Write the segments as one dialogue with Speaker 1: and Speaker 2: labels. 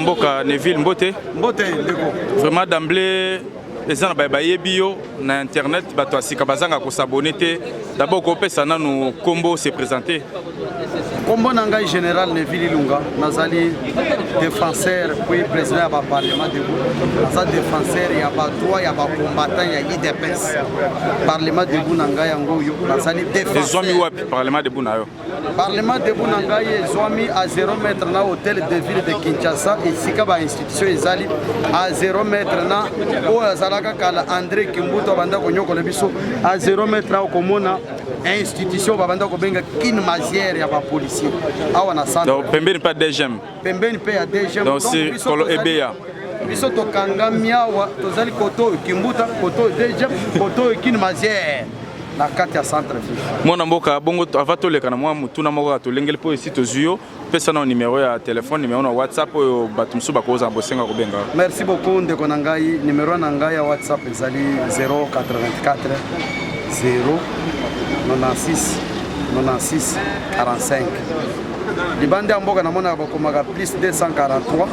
Speaker 1: Mboka Neville Mbote.
Speaker 2: Mbote ndeko.
Speaker 1: Vraiment d'emblée les gens bayebi na internet bato asika bazanga ko s'abonner te. D'abord ko pesa na no combo se présenter.
Speaker 2: Combo nanga général Neville Lunga nazali défenseur puis président du parlement de Nazali défenseur ya ba droit ya ba combattant ya IDPS. Parlement de Bunanga yango yo nazali défenseur.
Speaker 1: Les wapi parlement de Bunayo.
Speaker 2: Parlement de Bunanga ezwami à 0 mètre na hôtel de ville de Kinshasa et sika ba institution ezali à 0 mètre na o azalaka kala André Kimbuto banda konyoko le biso à 0 mètre na komona institution babanda ko benga kin mazière ya ba policier awa na centre.
Speaker 1: Donc pembeni pas DGM.
Speaker 2: Pembeni pe ya DGM.
Speaker 1: Donc c'est kolo EBA.
Speaker 2: Biso to kanga miawa tozali koto Kimbuta koto DGM koto kin mazière. La carte ya centre ville.
Speaker 1: Mona mboka bongo avato le kana mwa mutuna moko to lengel po ici to zuyo pesa na numéro ya téléphone numéro na WhatsApp oyo batumsu bakoza bosenga ko benga.
Speaker 2: Merci beaucoup ndeko na ngai numéro na ngai ya WhatsApp ezali 084 0 96 96 45. Libande ya mboka namona bakomaka plus 243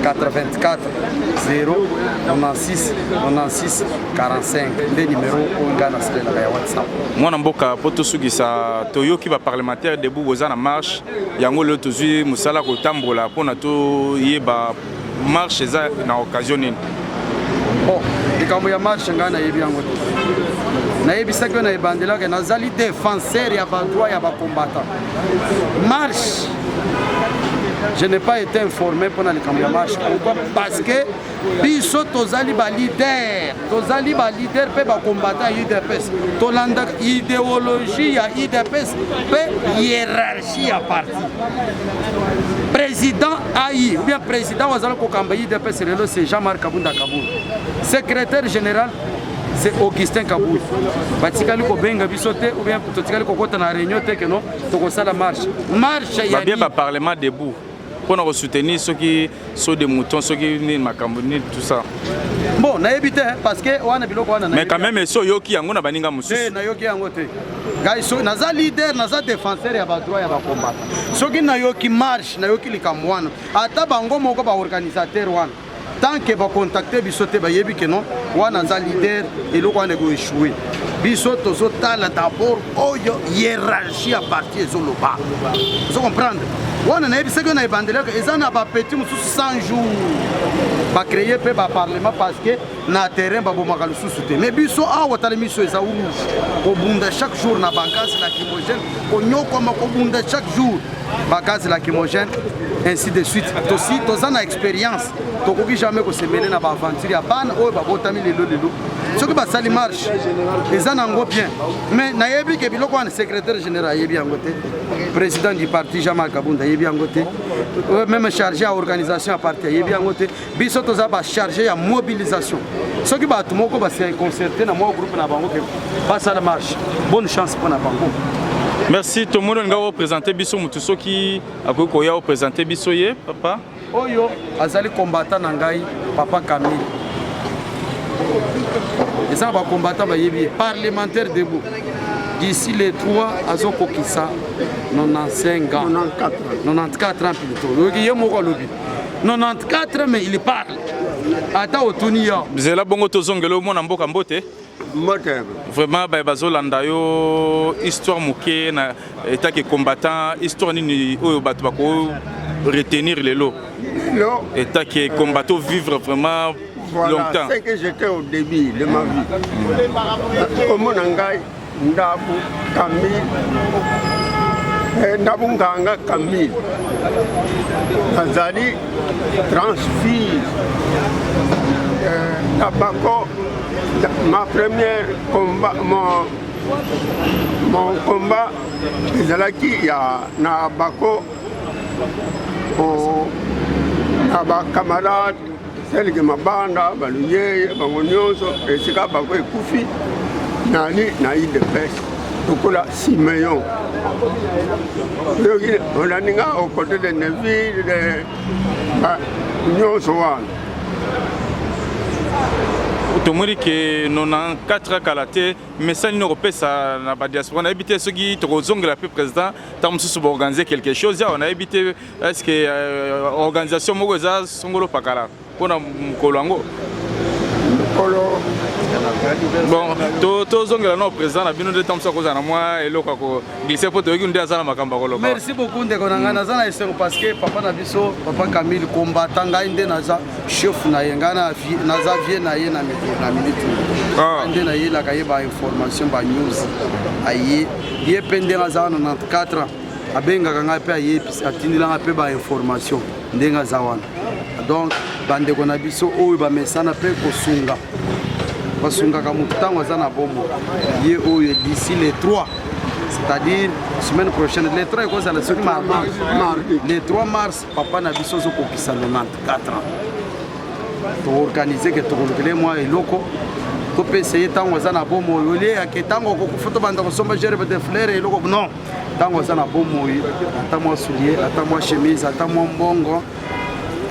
Speaker 2: 84 0 96 96 45 nde numéro oyo na sele ya WhatsApp.
Speaker 1: Mwana mboka poto sugisa toyoki ba parlementaire debout boza na marche yango le tozui musala ko tambola pona to yeba marche za na occasion nini.
Speaker 2: Bon, likambo ya marche ngana yebi yango. Na yebisa que na ebandela que nazali défenseur ya ba droit ya ba combattant. Marche. Je n'ai pas été informé pendant le camp de marche. Pourquoi? Parce que biso tozali ba leader pe ba combattant UDPS. Tolanda idéologie ya UDPS pe hiérarchie à parti. Président AI, ou bien président wazala ko kamba UDPS c'est Jean-Marc Kabunda Kabou. Secrétaire général c'est Augustin Kabou. Batikali ko benga bisote ou bien totikali ko kota na réunion te que non to ko sala marche. Marche ya
Speaker 1: bien ba parlement debout. Pour nous soutenir ceux qui sont des moutons, ceux qui ni makamboni tout ça.
Speaker 2: Bon, na éviter parce que wana biloko wana na.
Speaker 1: Mais quand même so yoki yango na baninga mususu.
Speaker 2: Na yoki yango te. Guys, so naza leader, naza défenseur ya ba droit ya ba combattant. Soki na yoki marche, na yoki likamwana. Ata bango moko ba organisateur wana. Tant que va contacter bisote ba yebi que non, wana za leader et le wana go échouer. Bisote tozo tala d'abord oyo hiérarchie à partir de loba. Vous comprenez? Wana na yebisa que na ebandela que ezana ba petit mususu 100 jours. Ba créer pe ba parlement parce que na terrain ba bomaka lususu te. Mais biso awa tala miso eza rouge. Ko bunda chaque jour na bankasi lacrymogène, ko nyoko ma ko bunda chaque jour. Bankasi lacrymogène ainsi de suite. Aussi tozana expérience. Tokoki jamais ko se mêler na ba aventure ya bana oyo ba botami lelo. Soki ba sali marche ezana ngo bien. Mais na yebi ke biloko wana secrétaire général yebi yango te. Président du parti Jean-Marc Kabunda yebi yango te. Même chargé à organisation à parti yebi yango te. Biso toza ba chargé à mobilisation. Soki ba tumoko ba se concerter na moi groupe na bango ke ba sala marche. Bonne chance pour na bango.
Speaker 1: Merci tout le monde nga représenter biso mutu soki akoko ya représenter biso ye papa.
Speaker 2: Oyo azali combattant na ngai papa Camille. Et ça va combattre parlementaire debout. D'ici les 3 à Zokokissa, 95 ans. 94 ans plutôt. Il y a 94 mais il parle. Ata Otunia.
Speaker 1: Vous êtes là bongo tozongelo mona mboka mbote. Vraiment ba bazolanda yo histoire moké na état que combattant histoire ni oyo bato bako retenir les lots. État que combattant vivre vraiment
Speaker 3: voilà,
Speaker 1: longtemps.
Speaker 3: C'est que j'étais au début de ma vie. Au Monangai, Ndabu, Camille, Ndabunganga Camille, Nazali, transfille, Tabako, ma première combat, mon combat, Zalaki, il y a Nabako, Naba camarade. Celle qui m'a bandé, baluye, bangonyoso, et c'est quand bakoy koufi, nani naïd de pêche, donc là 6 millions. On a ninga au côté de Neville, de nyoso wan.
Speaker 1: tomoni ke 94 kalaté mais ça ne repose na ba diaspora na habité ce qui tozongela pe président tam susu ba organiser quelque chose ya on a habité est-ce que organisation moko za songolo pakala pona mukolo ngo bon tozongela no président na bino de tam sa koza na moi eloko ko glisser po toki ndia za na makamba ko loka.
Speaker 2: Merci beaucoup ndeko na ngana za na esengo parce que papa na biso papa Camille combattant ngai nde na za chef na yenga na za vie na ye na minute nde na ye la ka ye ba information ba news aye ye pende na za 94 abenga kanga pe aye atindila nga pe ba information ndenga za wana donc bandeko na biso oyo ba mesana pe kosunga basungaka mutango za na bomo ye oyo d'ici les 3 c'est-à-dire semaine prochaine les 3 cause la semaine mardi les 3 mars papa na biso zo kopisa 94 ans to organiser que to kolokele moi eloko to pese tango za na bomo yole aketango ko foto banda ko somba gere de fleurs eloko non tango za na bomo ata moi soulier ata moi chemise ata moi mbongo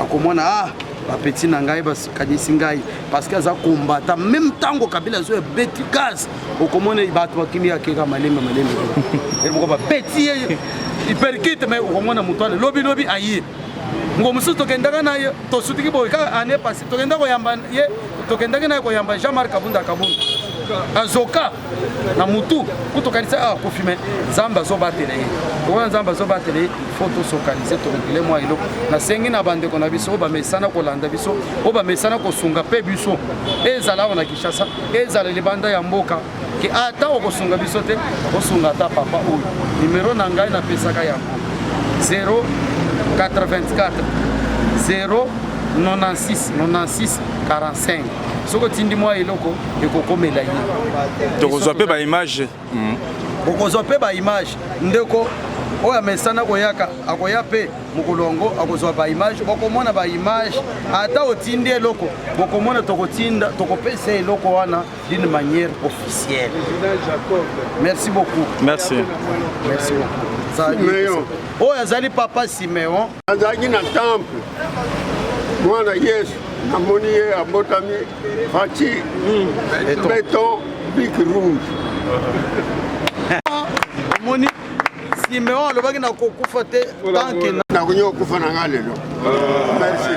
Speaker 2: akomona ba petit na ngai bas kanisi ngai parce que za combattant même tango kabila zo beti gaz okomona ibatu bakimia keka malembe eloko ba petit hyperkit mais okomona mutwana lobi ayi ngo musu tokendaka na ye to sutiki boy ka ane passé tokenda ko yamba ye tokendaka na ko yamba Jean-Marc Kabunda azoka na mutu kutokanisa kofime zamba zo batele ko zamba zo batele photo sokaliser to rekile moi ilo na sengi na bande ko na biso ba mesana ko landa biso o ba mesana ko sunga pe biso ezala na Kinshasa ezala le banda ya mboka ki ata ko sunga biso te ko sunga ta papa o numero na ngai na pesaka ya 084 096 45 soko tindi moi eloko ekokomela ye
Speaker 1: tokozwa pe ba image
Speaker 2: okozwa pe ba image ndeko oya mesana koyaka akoya pe mukolongo akozwa ba image bokomona ba image ata otindi eloko bokomona tokotinda tokopesa eloko wana d'une manière officielle. Merci beaucoup.
Speaker 1: Merci
Speaker 2: beaucoup. Oya zali papa Siméon
Speaker 3: azaki na temple mwana Yesu namoni ye abotami fati béton bic rouge
Speaker 2: moni Siméon alobaki na kokufa te tanke
Speaker 3: na kunyo kufa na ngalelo. Merci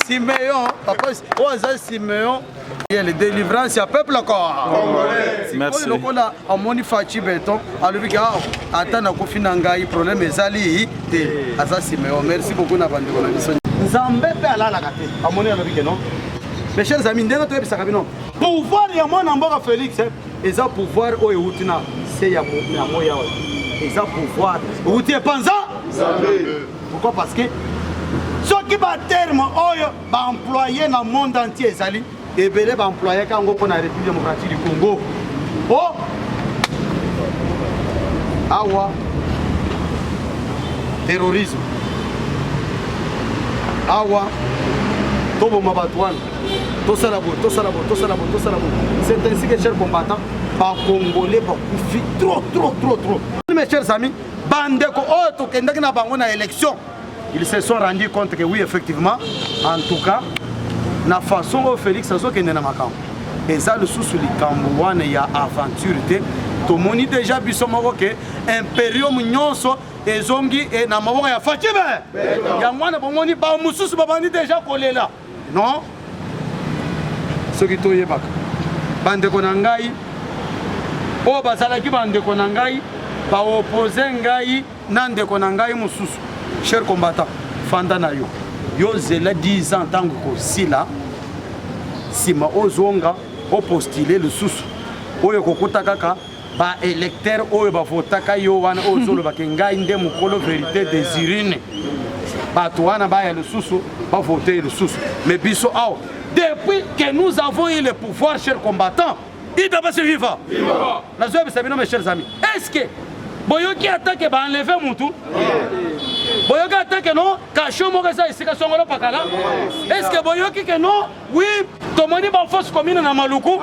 Speaker 2: Siméon papa oza Siméon il y a les délivrances à peuple encore.
Speaker 1: Merci.
Speaker 2: Lokola amoni fati béton alobiki ata na kofi na ngai problème ezali te aza Siméon. Merci beaucoup na bande na biso Nzambe pe alalaka te amoni alobiki non. Mes chers amis ndenge toyebisaka bino pouvoir ya mwana mboka Félix eza pouvoir oyo eutina se ya moya oyo eza pouvoir euti epanza pourquoi parce que soki baterme oyo baemployé na monde entier ezali ebele baemployé kango mpo na République démocratique du Congo o awa terrorisme awa toboma bato wana tosala bo. C'est ainsi que chers combattants par congolais bakufi trop. Mes chers amis, bandeko oyo tokendaki na bango na élection, ils se sont rendus compte que oui effectivement, en tout cas, na façon oyo Félix azokende na makambo eza lisusu likambo wana ya aventure te tomoni déjà biso moko ke imperium nyonso ezongi na maboko ya Fatima yango wana bomoni ba mosusu babandi déjà kolela non soki toyebaka bandeko na ngai oyo bazalaki bandeko na ngai baopose ngai na ndeko na ngai mosusu cher combattant fanda na yo zela 10 ans ntango kosila nsima ozonga opostile lisusu oyo kokuta kaka baélecteur oyo bavotaka yo wana oyo ozolobaka ngai nde mokolo vérité des urines bato wana baya lisusu bavote lisusu mais biso awa depuis que nous avons eu le pouvoir, chers combattants, il doit pas se vivre. Mes chers amis, est-ce que Boyoki attaque ba enlever Moutou? Boyoki attaque non? Cacho Moresa ici Kasongolo Pakala? Est-ce que Boyoki que non? Oui, Tomoni ba force commune na Maluku,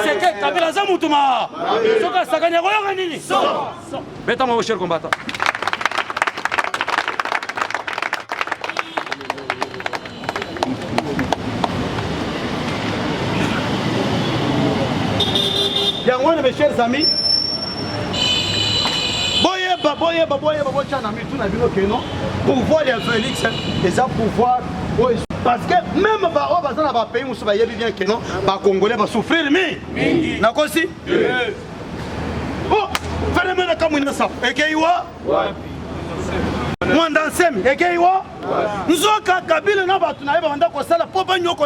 Speaker 2: c'est que Kabila za Moutouma. Soka sakanya koyo nini? Beta mon cher combattant. chers amis. Boyeba, boyeba, pouvoir de Félix, et ça pouvoir. Parce que même dans le pays, nous savons bien que non, les Congolais vont souffrir. Mais, d'accord aussi? Oh, fais-le-moi la camouflage. Et qu'il y a moi dans sem, et qu'il y a nous avons Kabila, nous avons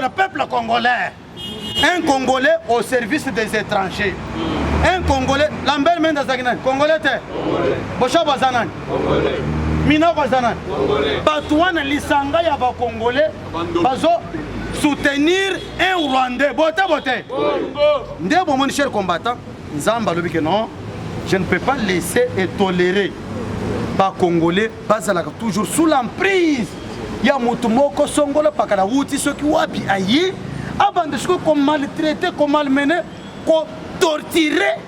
Speaker 2: le peuple congolais. Un Congolais au service des étrangers. Un Congolais, Lambert Mendes Zagnan, Congolais, Bocha Bazanan, Mina Bazanan, Batouane Lisanga Yaba Congolais, Bazo soutenir un Rwandais. Bote. Ndebo mon cher combattant, Nzamba le non, je ne peux pas laisser et tolérer pas Congolais, Bazalaka toujours sous l'emprise. Ya Mutumoko Songolo Pakala Wuti Soki Wapi Ayi, avant de ce qu'on maltraité, qu'on malmené, qu'on torturer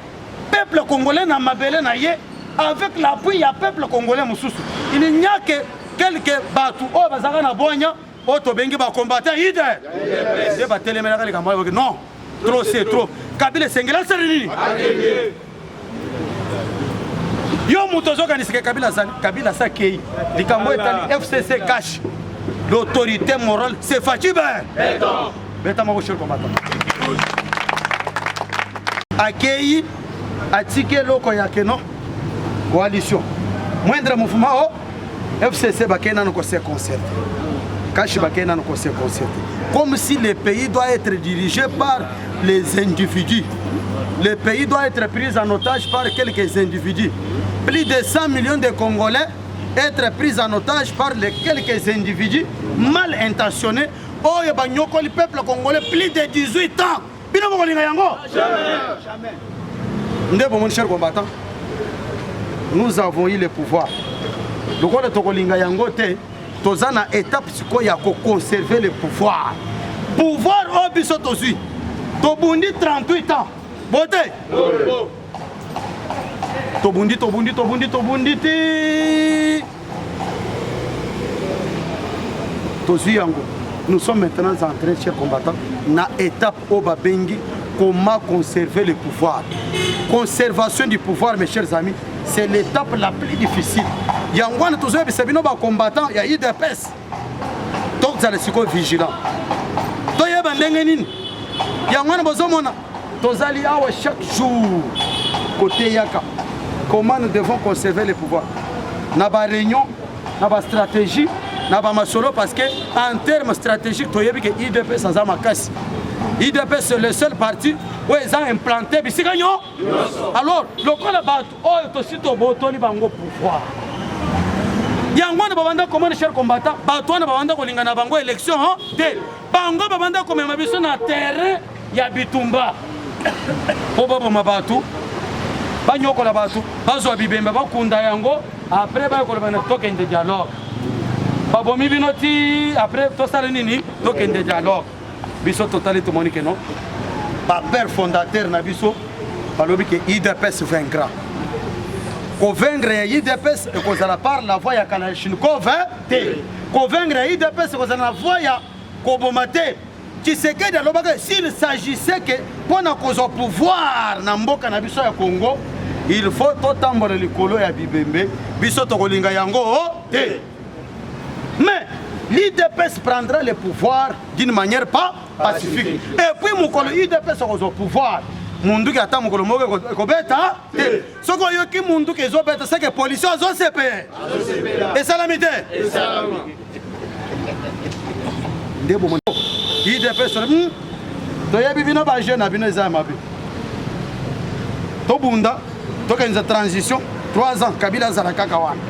Speaker 2: le peuple congolais na mabele na ye avec l'appui du peuple congolais mususu. Il n'y a que quelques bateaux au bazaka na bonya au tobengi ba combattant ide. C'est pas télé mais non. Trop c'est trop. Kabila Sengela Serini. Yo mutozo kanisike Kabila Sakei. Likambo etali FCC cash. L'autorité morale c'est Fatibe. Beta mon cher combattant. Accueilli à ticket loko ya keno coalition moindre mouvement FCC bakena no se concerter Kashi bakena no se concerter comme si le pays doit être dirigé par les individus. Le pays doit être pris en otage par quelques individus. Plus de 100 millions de Congolais être pris en otage par les quelques individus mal intentionnés. Oh yebanyoko le peuple congolais plus de 18 ans. Jamais. Mon cher combattant, nous avons eu le pouvoir. Donc, on a une étape pour conserver le pouvoir. Pouvoir au bisoto aussi. Tobundi 38 ans. Bote. Tobundi. Tozi yango. Nous sommes maintenant en train, chers combattants, na étape au Babengi, comment conserver le pouvoir. Conservation du pouvoir, mes chers amis, c'est l'étape la plus difficile. Il y a un combattant, il y a IDPS. Donc, vous allez être vigilant. Il y a un chaque jour, côté Yaka, comment nous devons conserver le pouvoir. Nous avons une réunion, nous avons une stratégie. Parce qu'en termes stratégiques, IDP sans Amakasi. IDP c'est le seul parti où ils ont implanté. Alors, le coup aussi pouvoir. Il y a un comment cher combattant, élection. Bango babanda comme mabiso na terrain ya bitumba. Oba mabatu. Banyoko la batu. Bazo bibemba bakunda yango après ba ko bana token de dialogue. Babomi binoti après to sala nini token de dialogue. Biso totalité monique non. Ba père fondateur na biso balobi que IDPS vaincra. Convaincre IDPS et qu'on la par la voie ya Kalachnikov te. Convaincre IDPS qu'on la voie ya Kobomate. Qui sait que s'il s'agissait que pour nous pouvoir na mboka na biso ya Congo, il faut totambo le likolo ya bibembe biso to kolinga yango te. Mais l'IDPS prendra le pouvoir d'une manière pas pacifique. Et puis mon l'IDPS au pouvoir. Mundu qui attend mon moko ko beta te. Soko yoki mundu qui zo beta c'est que police zo CP. Et salamité. Et salamité. Ndebo mon IDPS to yebi bino ba jeune abino za mabe. To bunda to kenza transition 3 ans Kabila zalaka kawana.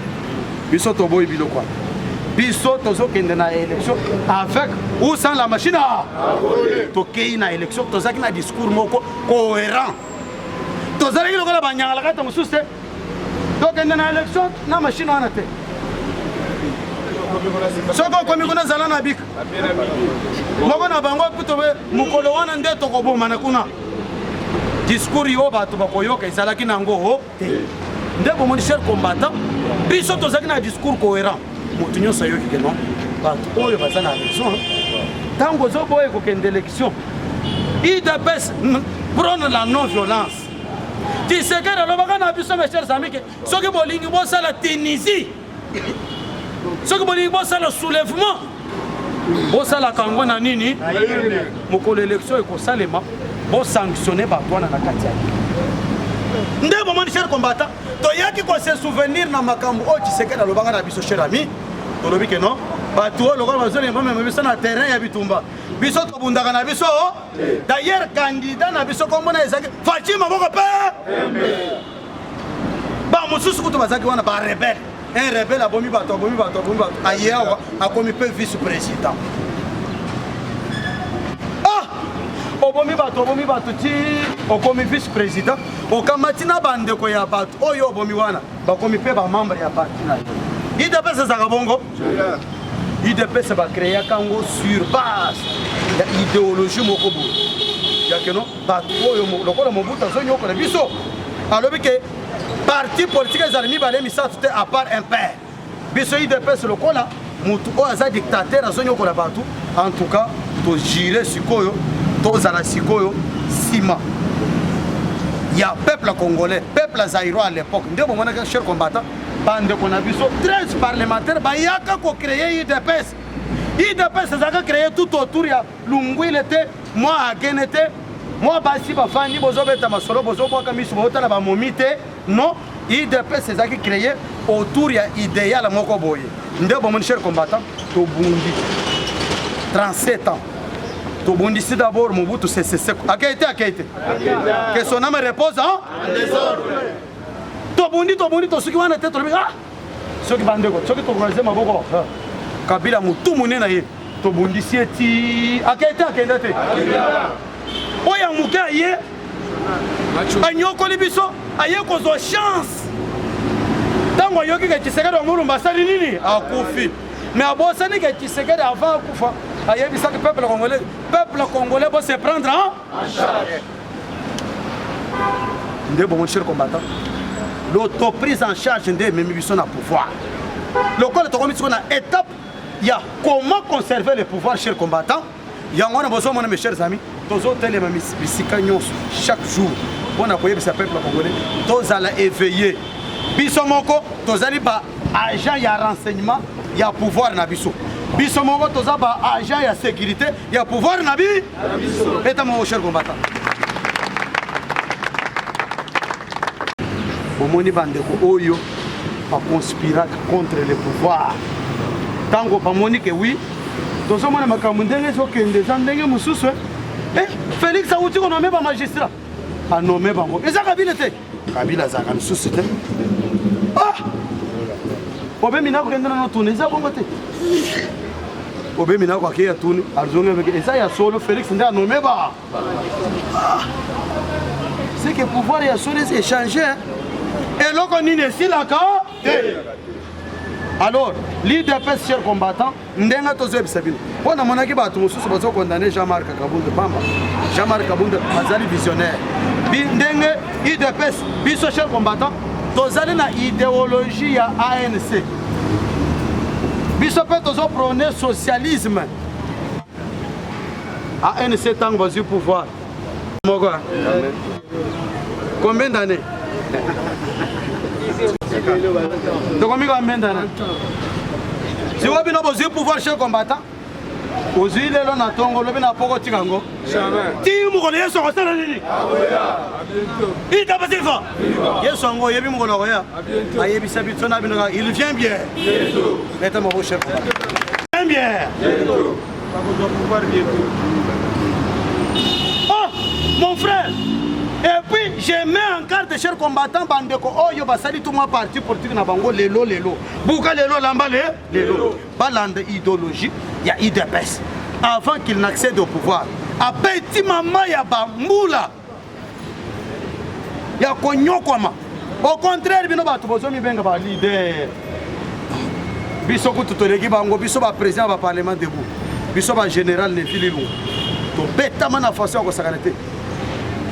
Speaker 2: Biso to boy biloko. Biso tozo kende na élection avec ou sans la machine à toquer na élection tozaki na discours moko cohérent. Tozali lokola banyanga la kata mususte to kende na élection na machine wana te. Soko komi kuna zala na bik. Moko na bango putobe mukolo wana nde to koboma na kuna. Discours yo bato bakoyoka ezalaki nango te. Ndebo mon cher combattant biso tozaki na discours cohérent. Motunyo sayoki que non. Bato oyo bazana élection. Tango zo boye ko kende élection. IDPS prône la non-violence. Tshisekedi alobaka na biso mes chers amis ke soki bolingi bosala Tunisie soki bolingi bosala soulèvement bosalaka yango na nini mokolo élection ekosalema bosanctionne bato wana na kati ya nde bomoni cher combattant toyaki kose souvenir na makambo oyo Tshisekedi alobaka na biso cher ami tolobi ke non bato oyo lokola bazolemba mema biso na terrain ya bitumba biso tobundaka na biso d'ailleurs candidat na biso kombona ezaki Faci maboko pe bamosusu kutu bazaki wana barebele un rebelle abomi bato aye awa akomi mpe vice-président obomi bato ti okomi vice-président okamati na bandeko ya bato oyo obomi wana bakomi mpe bamembre ya parti na yo IDPS ezaka bongo IDPS bakreaka yango sur base ya idéologie moko boye yakeno bato oyo lokola Mobutu azonyokola biso alobi ke parti politique ezali mibale misato te à part un père biso IDPS lokola mutu oyo aza dictateur azonyokola bato en tout cas togire sikoyo tozala sikoyo nsima ya peuple congolais peuple zaïrois à l'époque nde bomonaka cher combattant bandeko na biso 13 parlementaires bayaka kocréer IDPS ezaka créer tout autour ya lungwile te mwa agene te mwa basi bafandi bozobeta masolo bozobwaka miso botala bamomi te non IDPS ezaki créer autour ya idéal moko boye nde bomoni cher combattant tobundi 37 ans tobundisi d'abord Mobutu Sese Seko akaite que son âme repose en désordre tobundi tosuki wana te tolobi soki bandeko soki tokoise maboko Kabila mutu munene ye tobundisi eti akaite te oya muke aye anyokoli biso aye kozwa chance tango ayoki ke Tshisekedi wangulumba asali nini akufi mais abosani ke Tshisekedi avant akufa ayebisaki peuple congolais peut se prendre en charge nde bon cher combattant l'autoprise en charge nde memi biso na pouvoir lokola tokomi siko na étape ya comment conserver le pouvoir cher combattant yango na bozo mona mes chers amis tozo telema bisika nyonso chaque jour mpona koyebisa peuple congolais tozala éveillé biso moko tozali ba agent ya renseignement ya pouvoir na biso biso moko toza ba agent ya sécurité ya pouvoir na biso eta mon cher combattant bomoni bandeko oyo baconspiraka contre le pouvoir tango bamoni ke oui tozomona makambo ndenge ezokende eza ndenge mosusu Félix awuti konome bamagistrat anome bango eza Kabila te Kabila azalaka lisusu te obemina kokende nano tune eza bongo te obemina kwake ya tune azongeveke eza ya solo Félix nde anome ba c'est que pouvoir ya solo eza échangé eloko nini esilaka te alors l'IDPS cher combattant ndenga tozoyebisa bino mpo namonaki bato mosusu bazokondane Jean-Marc Kabunda pamba Jean-Marc Kabunda azali visionnaire ndenge IDPS biso cher combattant tozali na idéologie ya ANC biso mpe tozoprône socialisme ANC ntango bazwi pouvoir moko combien d'années tokomi combien d'années si obi no bozwi pouvoir cher combattant ozwi lelo na tongo lobi na poko tika ngo ti mokolo yesu akosala nini itapasifa yesu yango oyebi mokolo akoya ayebisa biso na bino il vient bien leta moko cher combattant bien oh mon frère. Et puis, je mets en carte, chers combattants, bandeko, oyo basali tout moi parti politique na bango, lelo. Bouka lelo, lamba lelo. Balande idéologie, il y a IDPS. Avant qu'il n'accède au pouvoir. A petit maman, il y a bamboula. Il y a konyokwama. Au contraire, bino batu bozomi benga ba leader. Biso kututoreki bango, biso ba président ba parlement debout. Biso ba général Neville Lungu. To betama na façon ko sakanete.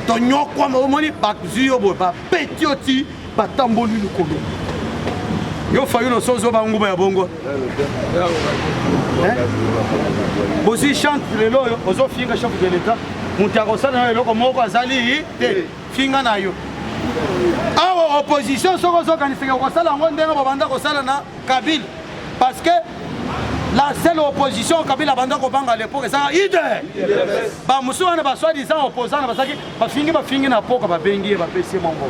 Speaker 2: Tonyokwa omoni bakzuyo bo ba petioti batamboli lukolo yo fayu no sozo bangu ba bongo bosi chante lelo ozo finga chef de l'état mutakosana na loko moko azali te finga na yo awa opposition soko ozokanisaka kosala yango ndenge babanda kosala na Kabila parce que la seule opposition Kabila banda kobanga à l'époque ça ide ba musu wana ba soi-disant opposant basaki bafingi na poka babengi bapesi mongo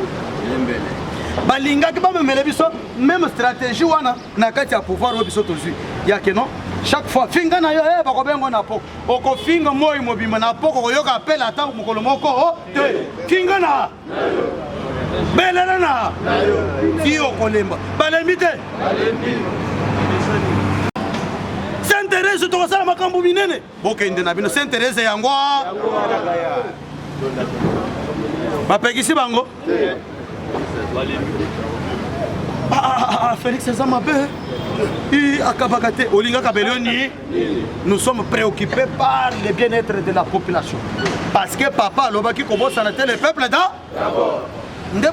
Speaker 2: balingaki bamemele biso même stratégie wana na kati ya pouvoir oyo biso tozwi yake non chaque fois finga na yo bakobengo na poko okofinga moi mobima na poko koyoka appel ata mokolo moko te finga na belela na si okolemba balembi te Sainte-Thérèse tokosala makambo minene bokende na bino Sainte-Thérèse yango bapekisi bango Félix Zamabe nous sommes préoccupés par le bien-être de la population parce que papa lobaki kobosa na le peuple d'abord.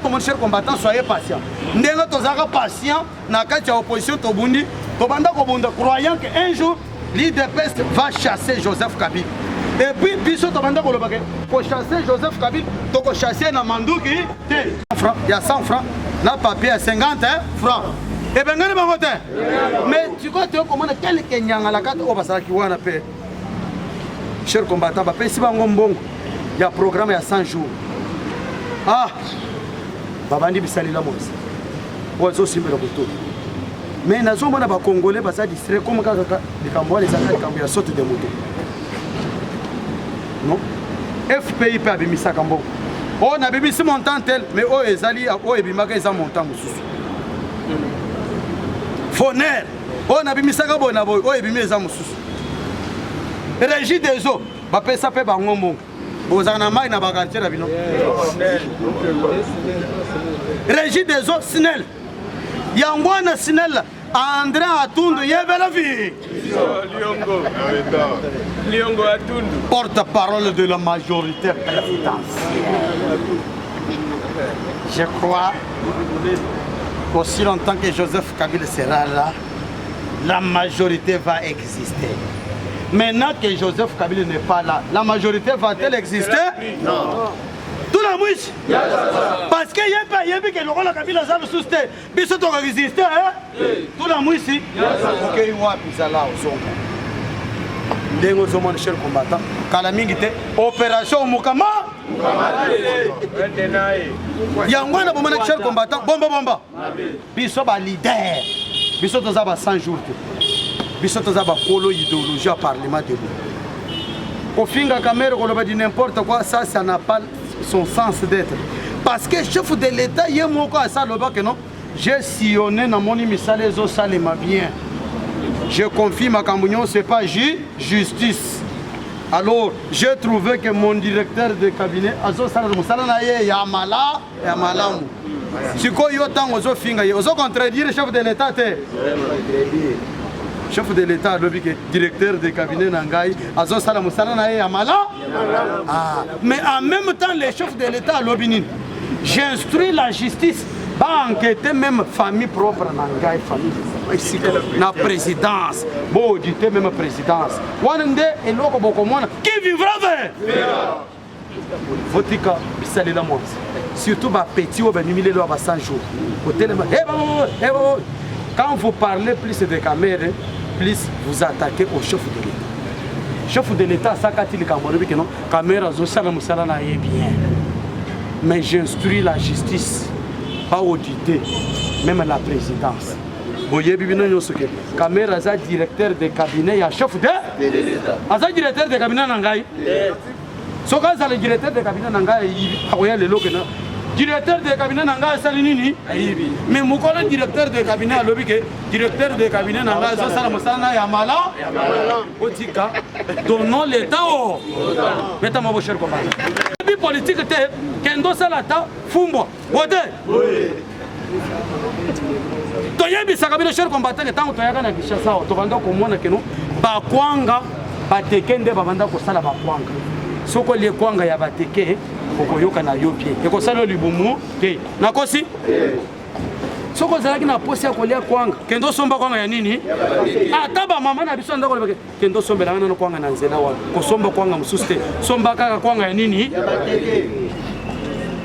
Speaker 2: Mon cher combattant, soyez patient. Ndenge tozaka patient na kati ya opposition tobundi tobanda kobunda croyant qu'un jour l'IDPS va chasser Joseph Kabila. Et puis biso tobanda kolobaka pour chasser Joseph Kabila toko chasser na manduki te francs, il y a 100 francs na papier à 50 francs. Et bien ngani bango te. Mais tu vois tu comment quelqu'un nyanga la carte o basala ki wana pe. Cher combattant ba pe si bango mbongo. Il y a programme il y a 100 jours. Ah babandi bisali la mose ozo simbela buto mais nazo mona ba congolais basa distrait comme kaka likambo les attaques likambo ya saute de moto non FPI pa bimisa kambo o na bimisi montant tel mais o ezali o ebimaka eza montant mususu Foner o na bimisa ka bona boy o ebimi eza mususu régie des eaux ba pesa pe ba ngombo bozana mai na ba quartier na bino régie des eaux Snell Yangwana Snell André Atundu yebela vi Liongo Atundu porte-parole de la majorité présidentielle. Je crois qu'aussi longtemps que Joseph Kabila sera là, la majorité va exister. Maintenant que Joseph Kabila n'est pas là, la majorité va-t-elle exister? Non. Tout la mouche. Parce qu'il n'y a pas que le rôle de Kabila a sousté. Mais ça doit exister. Tout la mouche. Ok, il y a Pizala au son. Dengo Zoman, cher combattant. Kalamingite, opération Moukama. Yangwana, bon, cher combattant. Bomba. Biso ba leader. Biso tozaba 100 jours. Biso tozaba polo idéologie au Parlement de l'eau. Au fin de la caméra, on va dire n'importe quoi, ça n'a pas son sens d'être. Parce que chef de l'État, il y a mon cas, ça le que non. J'ai sillonné dans mon émission, les autres, ça les m'a bien. Je confie ma Cambouignon, ce n'est pas justice. Alors, j'ai trouvé que mon directeur de cabinet, Azo Salanaye, Yamala, Yamalam. Si quoi y a tant aux finga, ils ont contredit le chef de l'État. Chef de l'État, le directeur de cabinet Nangaï, Azo Salanaye, Yamala. Mais en même temps, les chefs de l'État, l'Obinin, j'instruis la justice, pas enquêter même famille propre Nangaï, famille. La présidence, bon, dit même présidence. Et qui vivra avec Votika, Bissali la surtout les petits ou les 100 jours. Quand vous parlez plus de caméras, plus vous attaquez au chef de l'État. Chef de l'État, ça quand il est que non, caméra, bien. Mais j'instruis la justice, pas auditer, même la présidence. Caméra est directeur de cabinet, il y a chef de l'État. Directeur de cabinet Nangaï. Ce cas le directeur de cabinet Nangaï, directeur de cabinet Nangaï Salinini. Mais mon collègue directeur de cabinet à l'objet, directeur de cabinet Nangaï Salamosana Yamala. Otika, donnons l'État. Mettez ma cher combat. La politique était Kendo Salata, Fumbo. Toyebi sakabila cher combattant que tant toyaka na Kinshasa tobanda komona keno bakwanga batekende babanda ko sala bakwanga soko le kwanga ya bateke kokoyoka na yopie eko sala libumu te nakosi soko zalaki na posi ya kolia kwanga kendo somba kwanga ya nini ata ba mama na biso ndako lebeke kendo sombela na kwanga na nzela wa ko somba kwanga mususte somba kaka kwanga ya nini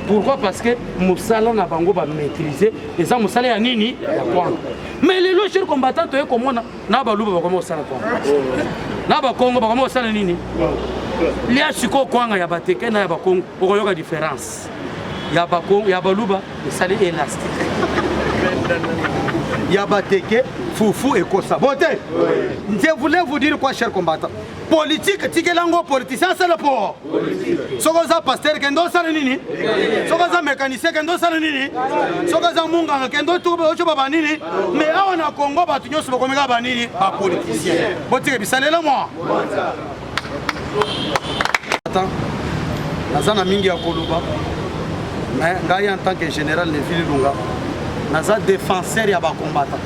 Speaker 2: Pourquoi? Parce que Moussala n'a pas maîtrisé et ça Moussala ya nini ya kwanga. Mais les lois chers combattants to komona na ba luba ba komo sala kwanga. Na ba Kongo ba komo sala nini? Lia siko kwanga ya bateke na ya ba Kongo okoyoka différence. Ya ba Kongo ya ba luba sala élastique. Ya bateke fufu et kosa. Boté. Je voulais vous dire quoi chers combattants? Politique tikelango politicien c'est le pour. Sokoza pasteur kendo sala nini? Sokoza mécanicien kendo sala nini? Sokoza munganga kendo tuba ocho baba nini? Mais awa na Congo batu nyoso bakomeka ba nini? Ba politicien. Botique bisalela moi. Attends. Nazana mingi ya koluba. Mais ngai en tant que général Neville Lunga, naza défenseur ya ba combattant.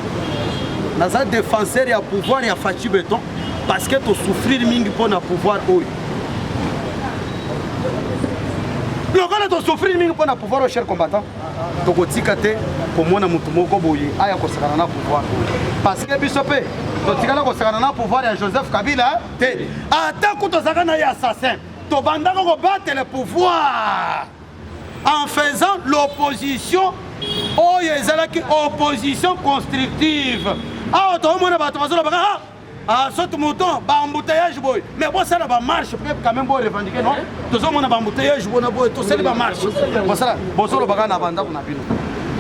Speaker 2: Naza défenseur ya pouvoir ya Fachi Beton. Parce que tu souffrir mingi pour na pouvoir oyo. Lokola tu souffrir mingi pour na pouvoir au cher combattant. To kotika te ko mona mutu moko boye aya ko sakana na pouvoir. Parce que bisope to tikala ko sakana na pouvoir ya Joseph Kabila te. Ata ko to sakana ya assassin. To banda ko battre le pouvoir en faisant l'opposition oyo ezalaki opposition constructive. Ah to mona bato bazolo baka ah, saute mouton, bah embouteillage boy. Mais bon ça là bah marche, peut quand même boy revendiquer non. Tout ça mon embouteillage boy na boy, tout ça bah marche. Bon ça là, bon solo baga na banda ko na bino.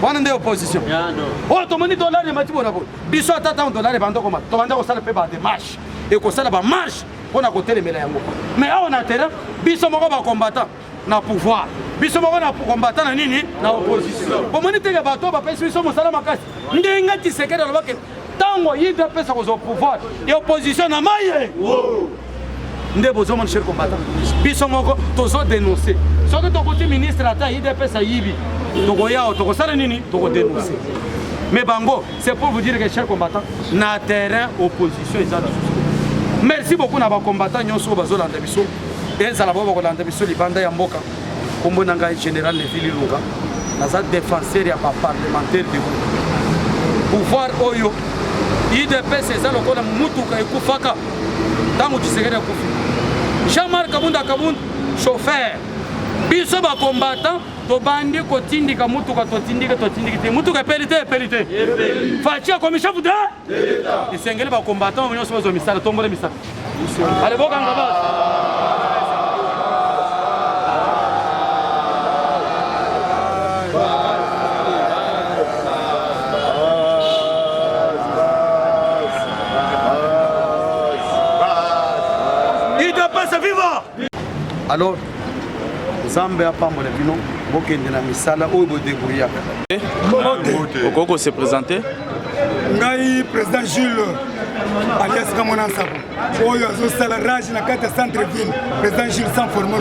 Speaker 2: On est opposition. Oh to moni dollar de mati bona boy. Biso tata dollar de banda ko mat. To banda ko ça le peut ba démarche. Et ko ça là bah marche. On a côté les mela yango. Mais on a terrain, biso moko ba combattant na pouvoir. Biso moko na combattant na nini na opposition. Bon moni te ba bato ba pesi biso mo sala makasi. Ndenga ti sekere lo ba tango yida pesa ko pouvoir et opposition na maye nde bozo mon cher combattant biso moko tozo dénoncer soki to côté ministre ata yida pesa yibi to ko yao to ko sala nini to ko dénoncer mais bango c'est pour vous dire que cher combattant na terrain opposition ezala. Merci beaucoup na ba combattant nyonso bazo landa biso et ça la ba ko landa biso libanda ya mboka kombo na ngai général Neville Lunga naza défenseur ya ba parlementaire de pouvoir oyo IDPS eza lokola mutuka ekufaka tango Tshisekedi akufi. Jean-Marc Kabunda chauffeur biso ba combattant to bandi ko tindika mutuka to tindika te mutuka pelite Fachi comme chef de l'État isengeli ba combattant nyonso bazo misala tombole misala allez boka ngaba. Alors, Zambé a pas mon opinion, beaucoup de la misala ou de débrouillard.
Speaker 1: Pourquoi se présenter?
Speaker 4: Ngai président Jules alias Kamona Sabo. Oyo zo sala rage na carte centre-ville. Président Jules sans former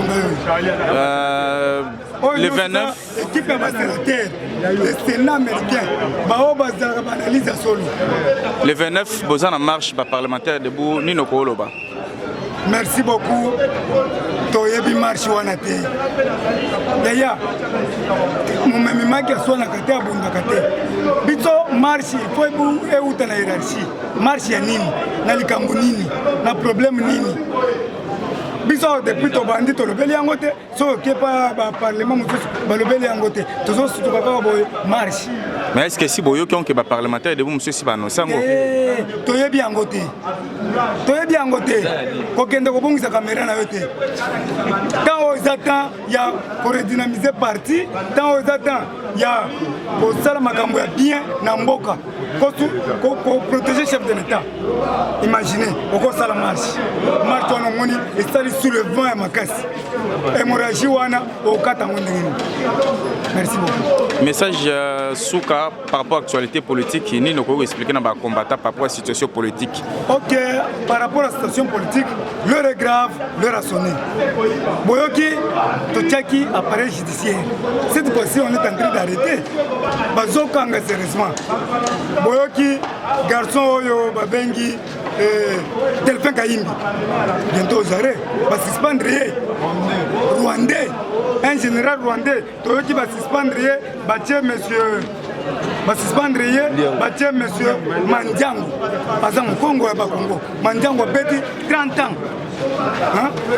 Speaker 1: le 29
Speaker 4: équipe de sénateur, le Sénat américain, analyse solo.
Speaker 1: Le 29 Bozana marche parlementaire debout Nino Koloba.
Speaker 4: Merci beaucoup. Toyebi marche wana te. Yaya. Mumemi maki asona kate abunda kate. Bito marche faut ebu euta na hiérarchie. Marche ya nini? Na likambo nini? Na problème nini? Biso depuis to bandi to lobeli yango te. So ke pa ba parlement mususu ba lobeli yango te. Tozo sutu kaka boy marche.
Speaker 1: Mais est-ce que si boyo qui ont que parlementaire de vous monsieur si ba no sango?
Speaker 4: Toyebi yango te. Toyebi yango te. Ko kende ko bongisa caméra na yote. Quand aux attend il y a pour redynamiser parti, quand aux attend il y a pour sala makambo ya bien na mboka. Ko protéger chef de l'État. Imaginez, oko sala marche. Marche wana ngoni estali sous le vent ya makasi. Hémorragie wana okata ngondengini. Merci beaucoup.
Speaker 1: Message Souka par rapport à l'actualité politique, ni ne peut expliquer dans le combattant par rapport à la situation politique.
Speaker 4: Ok, par rapport à la situation politique, l'heure est grave, l'heure a sonné. Boyoki, Tochaki, appareil judiciaire. Cette fois-ci, on est en train d'arrêter. Bazokanga sérieusement. Boyoki, garçon Oyo, Babengi, Delphin Kayimbi. Bientôt aux arrêts. Va suspendre Rwandais. Un général rwandais, Toyoki va suspendre monsieur. Va suspendre monsieur Mandiango. Par exemple, Congo et Congo. Mandiango a pété 30 ans.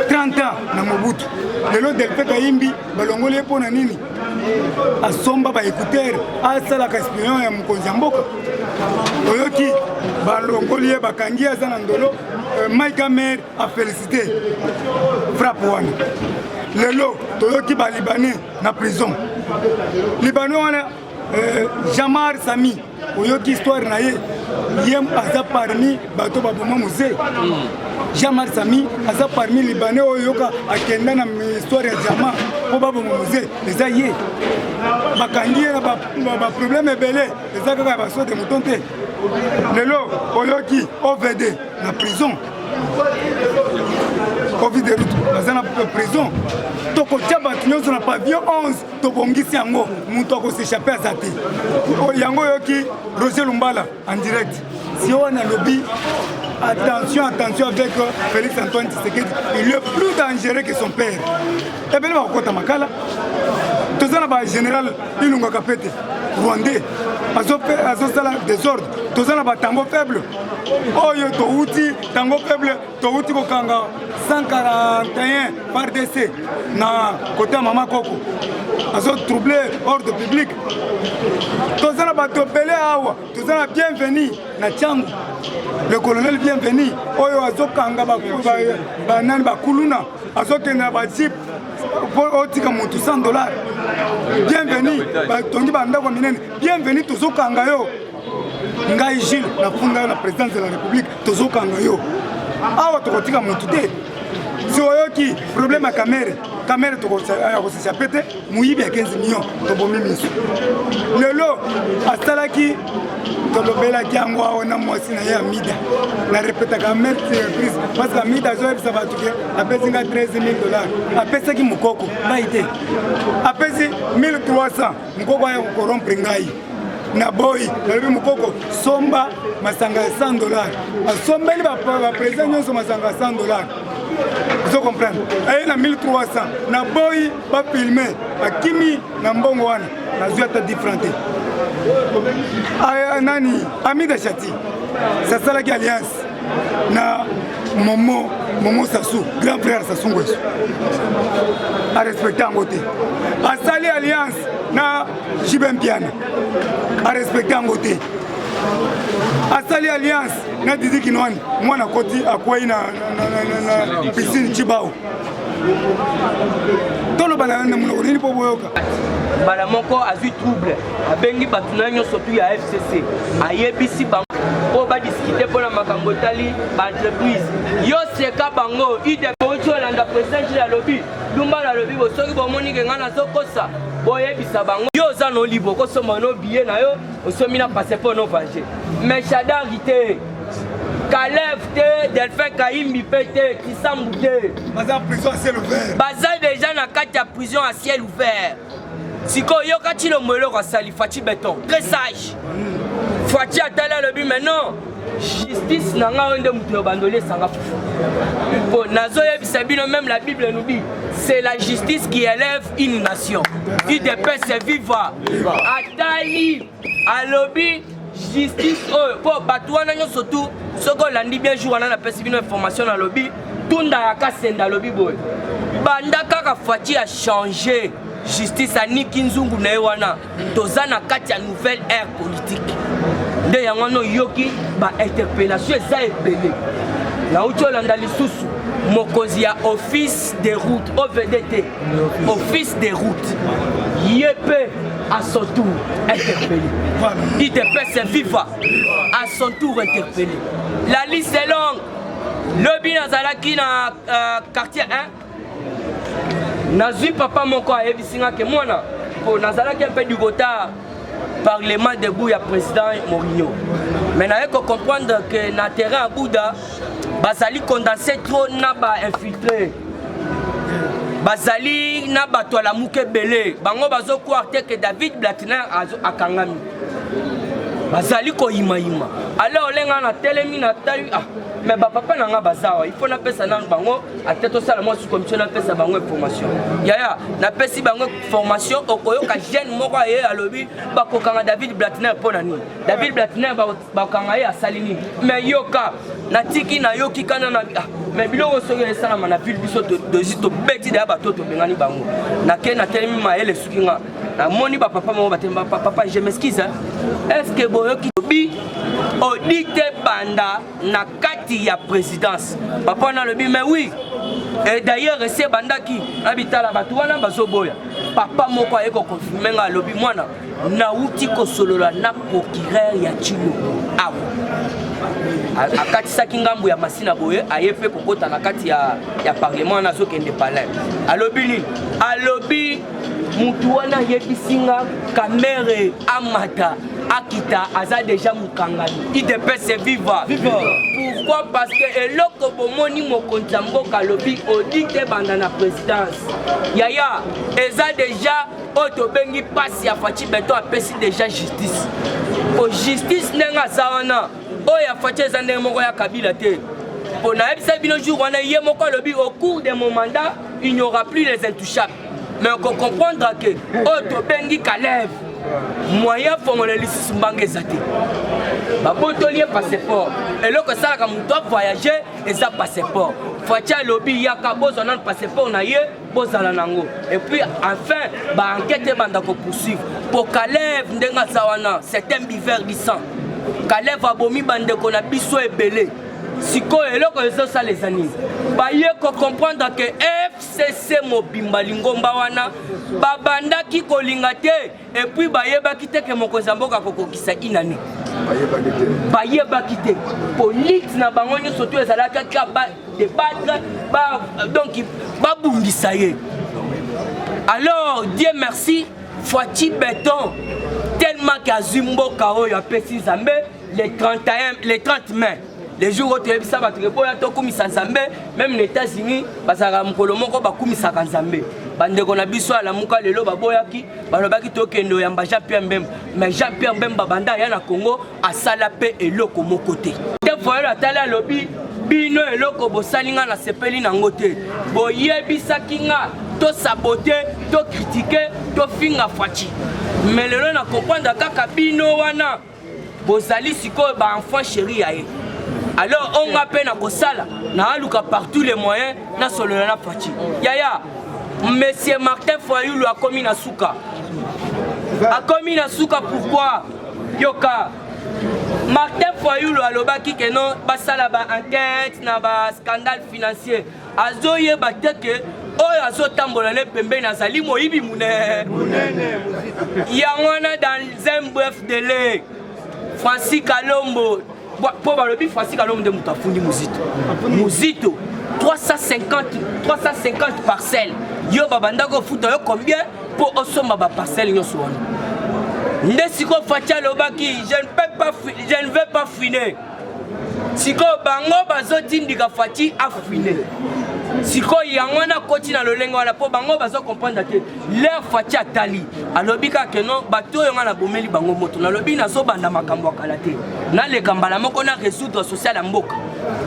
Speaker 4: 30 ans dans Mobutu. lelo Delphin Kayimbi balongoli ye mpona nini asomba baécouteur asalaka espion ya mokonzi ya mboka oyoki balongoli ye bakangi aza na ndolo Mike Amer a félicité frappe wana lelo toyoki balibanais na prison libanais wana Jamar Sami oyoki histoire na ye aza parmi bato baboma musée Jamar Sami aza parmi libanais oyoka akenda na histoire ya Jama po baboma musée eza ye bakangi ye na baproblème ebele eza kaka ya basote moton te lelo oyoki OVD na prison Covid de route baza na prison tokotia bato nyonso na pavillon 11 tobongisi yango moto akoséchappe aza te yango oyoki Roger Lumbala en direct si wana lobi attention avec Félix Antoine Tshisekedi il est plus dangereux que son père ebele bakokota makala toza na bagénéral Ilunga Kapete rwandais azosala désordre toza na batango faible oyo touti tango faible touti kokanga 141 par DC na côté ya mama koko azo troubler ordre public toza na bato bele awa toza na bienvenu na Tchangu le colonel bienvenu oyo azokanga banani bakuluna azokende na bajip otika motu $100 bienvenu batongi bandako minene bienvenu tozokanga yo ngai Gilles na funda na présidence de la République tozokanga yo awa tokotika motu te si oyoki problème ya kamere tokoséchappe te moyibi ya 15 millions tobomi miso lelo asalaki tolobelaki yango awa na mwasi na ye ya mida na repetaka maintes reprises parce que mida azoyebisa bato ke apesi nga $13 000 apesaki mokoko ngai te apesi 1300 mokoko aya kokorompre ngai na boyi nalobi mokoko somba masanga ya $100 asombeli baprésident nyonso masanga ya $100 vous comprenez aye na 1300 na boyi bafilme akimi na mbongo wana nazwi ata differente nani Amida Chati sasalaki alliance na Momo Sassou grand frère Sassou Nguesso a respecté yango te asali alliance na Jibem Piana a respecté yango te asali alliance na Didi Kinwani mwana koti akwei na piscine Chibao toloba na monoko nini po boyoka
Speaker 5: mbala moko azwi trouble abengi bato na nyonso tu ya FCC ayebisi bango po badiskite mpona makambo etali baentreprise yo seka bango idepoti olanda président Gilles alobi Lumbala alobi soki bomoni ke ngai nazokosa boyebisa bango yo oza no libre okosomba no billet na yo osomi na passeport no voyager mais Chadari te Kalev te Delphin Kayimbi pe te Kisambu te
Speaker 4: baza prison à ciel ouvert
Speaker 5: baza déjà na kati ya prison à ciel ouvert siko yo kati lo mwelo kwa sali Fachi Béton très sage Fachi atala lobi maintenant justice nanga onde muto bandolé sanga fufu bon nazo yebisa bino même la Bible nous dit c'est la justice qui élève une nation UDPS viva atali alobi justice oh po bato wana nyonso tu soko landi bien jour wana na pesi bino information na lobi tunda ya kasenda lobi boy banda kaka Fachi a changé justice aniki nzungu na wana toza na kati ya nouvelle ère politique nde yango no yoki ba interpellation eza ebele na uti olanda lisusu mokonzi ya office des routes OVDT office des routes yepe à son tour interpellé IDPS viva à son tour interpellé la liste est longue lobi nazalaki na quartier 1 nazwi papa moko ayebisinga ke mwana po nazalaki un peu du retard parlement debout ya président Mourinho mais naye ko comprendre que na terrain à Bouddha bazali condensé trop na ba infiltré bazali na bato la muke belé bango bazo croire que David Blatner akangami bazali ko yima alors lenga na telemi na tali mais papa nanga bazawa il faut na pesa nan bango ateto sala mo su commission na pesa bango formation yaya na pesi bango formation okoyoka jeune moko ye alobi bakokanga David Blatner pona ni David Blatner bakanga ye asalini mais yoka na tiki na yoki kana na mais biloko soki esala na ville biso de beti de bato to bengani bango na ke na telemi ma ele sukinga na moni ba papa mo batemba papa je m'excuse est-ce que boyoki bi audite banda na kati ya présidence papa na lobi mais oui et d'ailleurs c'est banda ki habitala batu wana bazoboya papa moko ayeko confirmer nga lobi mwana na uti ko solola na procureur ya Chilo awo akatisaki ngambu ya masina boye ayepe kokota na kati ya parlement na zokende palais alobi nini alobi mutu wana yebisinga kamere amata akita aza déjà mukangani idepese viva pourquoi parce que eloko bomoni mokonzi mboka lobi odite banda na présidence yaya eza déjà oto bengi pasi ya Fachi Beton apesi déjà justice po justice nenga sawana oya Fachi eza ndenge moko ya Kabila te po na ebisa bino jour wana ye moko lobi au cours de mon mandat il n'y aura plus les intouchables mais on comprendre que oto bengi Kalev moyen formule lisusu mbange ezate babotoli passeport eloko salaka mutu voyager eza passeport Fachi lobi yaka bozana passeport na ye bozala nango et puis enfin ba enquête banda ko poursuivre pour Kalev ndenga sawana c'est un buveur du sang Kalev abomi bande ko na biso ebele siko eloko ezo sa les amis ba ye ko comprendre que FCC mobimba lingomba wana babanda ki kolinga te et puis ba yeba kite ke mokonzi mboka kokokisa inani ba yeba kite police na bango nyoso to ezalaka ka ba débattre ba donc ba bungisa ye alors Dieu merci Fachi Beton tellement qu'azumbo kao ya pesi Nzambe les 30 mai les jours où tu es ça va te répondre to kumisa Nzambe même les États-Unis bazaka mukolo moko bakumisa Nzambe bande ko na biso ala muka lelo baboyaki balobaki to kendo ya mba Jean-Pierre Mbemba mais Jean-Pierre Mbemba banda ya na Congo asala pe eloko moko te te voyez la tala lobby bino eloko bosalinga na sepeli nango te boyebisaki nga to saboter to critiquer to finga Fachi mais lelo na comprendre kaka bino wana bozali siko ba enfant chéri ya ye alors on m'appelle à Kosala na aluka partout les moyens na solo na Fachi yaya monsieur Martin Fayulu a commis na souka pourquoi yoka Martin Fayulu alobaki que non basala ba enquête na ba scandale financier azoye bateke oyo azotambola ne pembe na zali moyibi munene yangwana dans un bref délai Francis Kalombo pour balobi Francis Kalombo de mutafundi muzito 350 parcelles yo babanda ko futa yo combien pour osomba ba parcelles nyoso wana ndesiko Fachi lobaki je ne vais pas fuiner siko bango bazotindika Fachi afuiner siko yango na koti na lolengo wana po bango bazo comprendre que leur Fachi atali alobika que non bato yo na bomeli bango moto na lobi na zo banda makambo akala te na le kambala moko na résoudre social ya mboka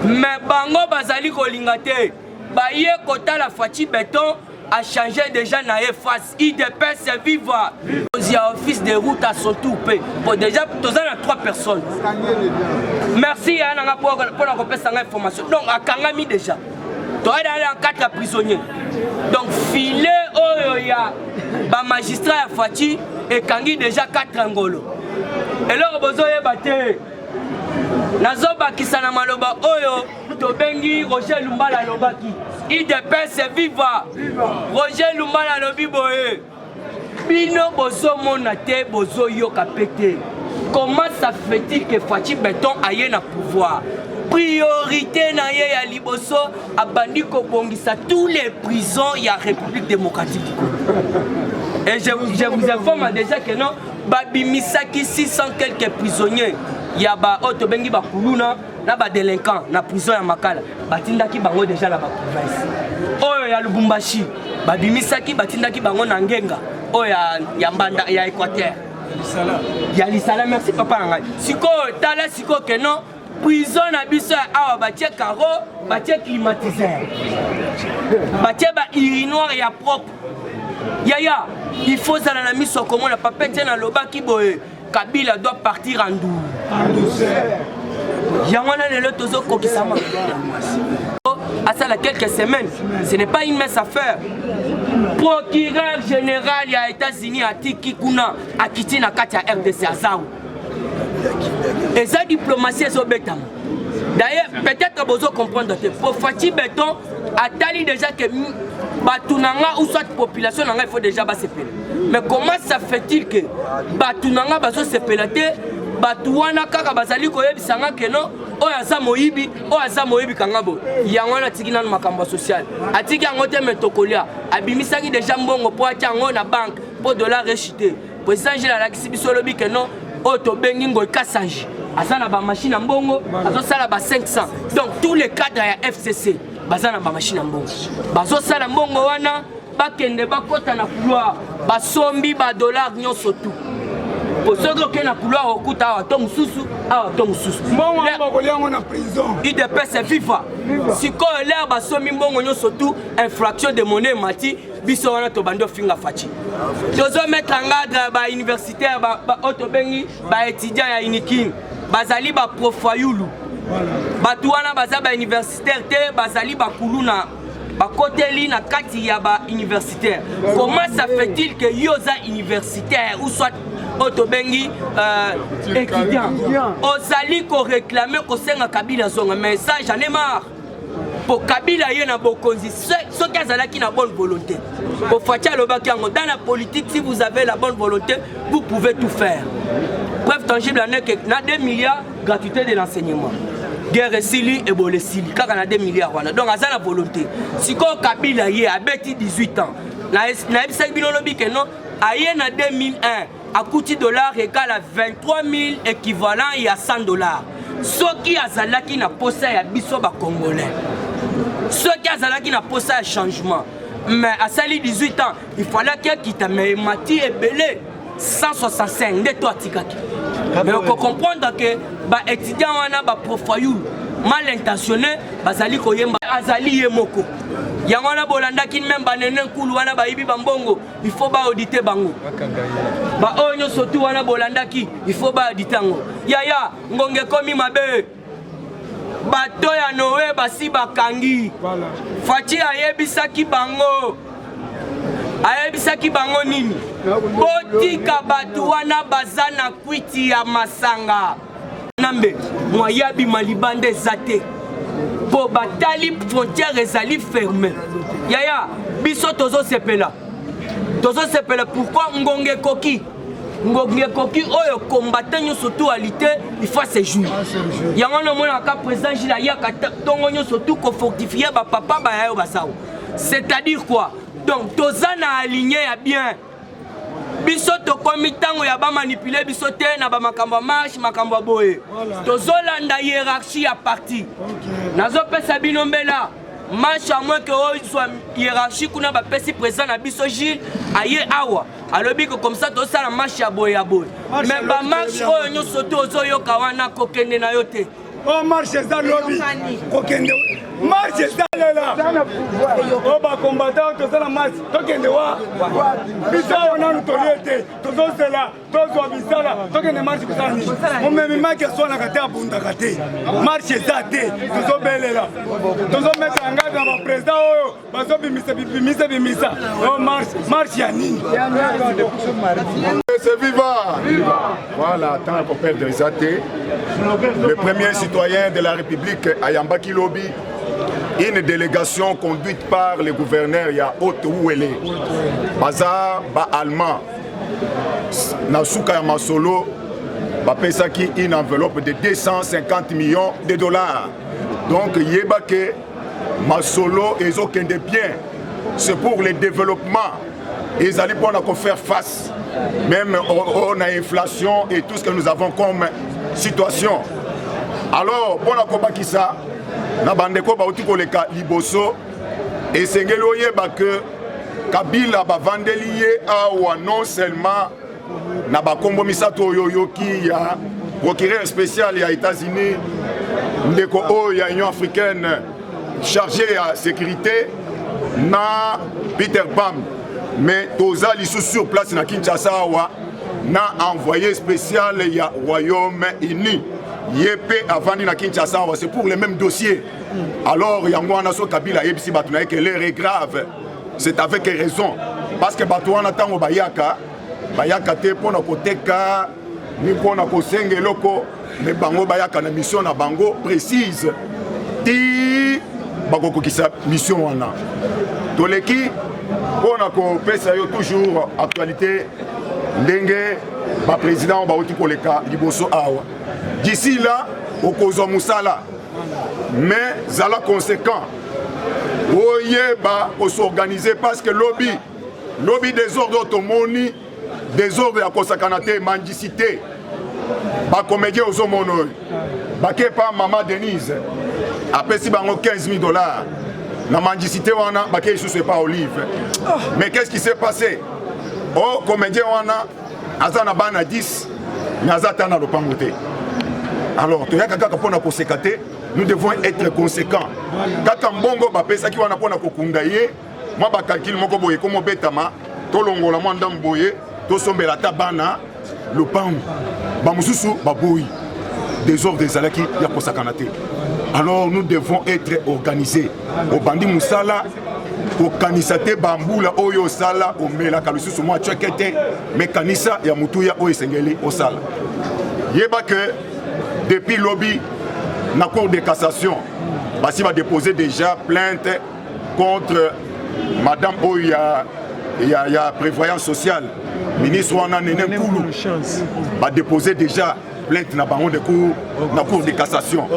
Speaker 5: mais bango bazali kolinga te ba ye kotala Fachi Beton a changé déjà na face IDPS viva il y a office de route à son tour pour déjà tous à 3 personnes merci à nanga pour la compétence information donc à Kangami déjà toi d'aller en 4 prisonniers donc filé oyo ya ba magistrat ya Fachi et Kangi déjà 4 angolo et là bozoye baté nazo bakisa na maloba oyo to bengi Roger Lumbala lobaki IDPS viva Roger Lumbala lobi boye bino bozo mona te bozo yoka pété comment ça fait-il que Fachi Beton aille na pouvoir priorité na ye ya liboso abandi ko bongisa tous les prisons ya République démocratique et je vous informe déjà que non babimisaki 600 quelques prisonniers ya ba auto bengi ba kuluna na ba délinquants na prison ya Makala batindaki bango déjà na ba province oyo ya Lubumbashi babimisaki batindaki bango na Ngenga oyo ya Mbanda ya Équateur ya Lisala merci papa ngai siko tala siko que non prison na biso awa batie caro batie climatiseur batie ba urinoir ya propre yaya il faut ça la mise sur comment la papette na loba ki boye Kabila doit partir en douce yamana lelo tozo kokisama à ça la quelques semaines ce n'est pas une mince affaire. Procureur général ya États-Unis atiki kuna akiti na kati ya RDC azao et ça diplomatie ezobetama. D'ailleurs peut-être bozo comprendre que pour Fati Beton atali déjà que batunanga ou soit population nanga il faut déjà basepela. Mais comment ça fait-il que batunanga bazo sepela te batuwana kaka bazali koyebisanga que non oyo aza moyibi kangabo yango na tiki nanu makambo social atiki yango te metokolia abimisaki déjà mbongo po atia yango na banque po dollar rechité président Gilles alakisi biso lobi que non oyo tobengi ngoy kasanji aza na bamachine ya mbongo azosala ba 500 donc tous les cadres ya FCC baza na bamachine ya mbongo bazosala mbongo wana bakende bakota na couloir basombi ba dollar nyonso tout pour ceux qui ont couloir au couta à ton sous à ton sous IDPS FIFA si quand l'herbe a somme bon surtout infraction de monnaie mati biso wana to bando finga fachi tozo mettre en garde ba universitaire ba otobengi ba étudiant ya inikin bazali ba profayulu batu wana baza ba universitaire te bazali ba kuluna ba koteli na kati ya ba universitaire. Comment ça fait-il que yoza universitaire ou soit Otobengi étudiant ozali ko réclamer ko senga Kabila zonga mais ça j'en ai marre pour Kabila yena bokonzi ceux qui azala qui na bonne volonté pour Fatia lobaki yango dans la politique si vous avez la bonne volonté vous pouvez tout faire. Preuve tangible en est que na 2 milliards gratuité de l'enseignement guerre sili et bolé sili kaka na 2 milliards wana donc azala volonté si ko Kabila ye abeti 18 ans na ebisa bino lobi que non aye na 2001 à coût dollar égale à 23 000 équivalent et à 100 $. Ceux qui azalaki na posa ya biso ba congolais. Ceux qui azalaki na posa ya changement. Mais à sali 18 ans, il fallait qu'il quitte mais mati et belé 165 de toi tikaki. Mais on peut comprendre que ba étudiant wana ba profayul mal intentionné bazali koyemba azali yemoko. Yangona bolanda kin même banene nkulu wana ba ibi bambongo il faut ba auditer bango ba onyo sotu wana bolanda ki il faut ba auditer ngo yaya ngonge komi mabe bato ya Noé basi bakangi Fati ayebisaki bango nini botika batu wana bazana kwiti ya masanga nambe mwayabi malibande zate pour batali frontière ezali fermée yaya biso tozo sepela pourquoi ngonge koki oyo combattant nyonso tout alité il faut se jouer yango no mona ka président Gilles ayaka tongo nyonso tout ko fortifier ba papa ba yayo basao c'est-à-dire quoi donc tozana aligné ya bien biso tokomi tango ya ba manipuler biso te na ba makambo marche makambo boye tozolanda hiérarchie ya parti nazo pesa binombela marche à moins que soit hiérarchie kuna ba pesi président na biso Gilles aye awa alobi que comme ça to sala marche ya boye mais ba marche oyo nyonso tozo yoka wana kokende na yote
Speaker 4: oh marche ça lobby kokende marche ça là oh ba combattant to sala marche tokende wa biso wana nutoliete tozo sela tozo bisala tokende marche kusani on même marche soit na kata bunda kate marche ça te tozo belela tozo mettre en garde na président oyo bazo bimisa oh marche ya nini
Speaker 6: c'est vivant. Voilà, tant qu'on perd des athées, le premier citoyen de la République Ayamba Kilobi, une délégation conduite par le gouverneur ya Haute-Ouélé, Bazar, ba allemand, Nasuka Masolo, Bapesaki une enveloppe de 250 millions de dollars. Donc, Yebake, Masolo, ils ont des biens. C'est pour le développement. Ils allaient pour faire face. Même on a inflation et tout ce que nous avons comme situation. Alors, pour la Kobakisa, na bandeko ba utiko leka liboso et sengelo yeba que Kabila ba vandelier awa non seulement na ba kombo misato yoyoki ya procureur spécial ya États-Unis ndeko oyo Union africaine chargé à sécurité na Peter Bam mais toza lisu sur place na Kinshasa wa na envoyé spécial ya Royaume-Uni yépé avant na Kinshasa wa c'est pour le même dossier. Alors yango wana so Kabila yebisi batu na que l'heure est grave. C'est avec raison parce que batu wana tango bayaka te pona koteka ni pona kosenge loko mais bango bayaka na mission na bango précise ti bako kisa mission wana toleki pona ko pesa yo toujours actualité ndenge ba président ba oti koleka liboso awa d'ici là okozo musala mais zala conséquent oyeba o s'organiser parce que lobby des ordres automoni des ordres à Kosakanate, mendicité, ba comédien aux homonoïs, ba kepa maman Denise, après si bango $15,000, la mendicité wana, ba ke sous pas olive. Mais qu'est-ce qui s'est passé? Oh, comédien wana, azana bana 10, nazata na lopangote. Alors, tu y a kaka pona kosekate, nous devons être conséquents. Kaka mbongo ba pesa ki wana pona kokundaye, moi ba calcul moko boye komo betama, tolongola mwanda mboye. Tosombela tabana lopango bamususu baboui des ordres des alaki ya kosakanate. Alors nous devons être organisés au bandi musala au kanisate bambula oyo sala o mela kalususu moi tchekete mekanisa ya mutuya oyo sengeli au sala yeba que depuis lobby na cour de cassation basi va déposer déjà plainte contre madame oya il y a prévoyance sociale. Ministre Wana Nene Koulou va déposer déjà plainte na bango de cour de cassation.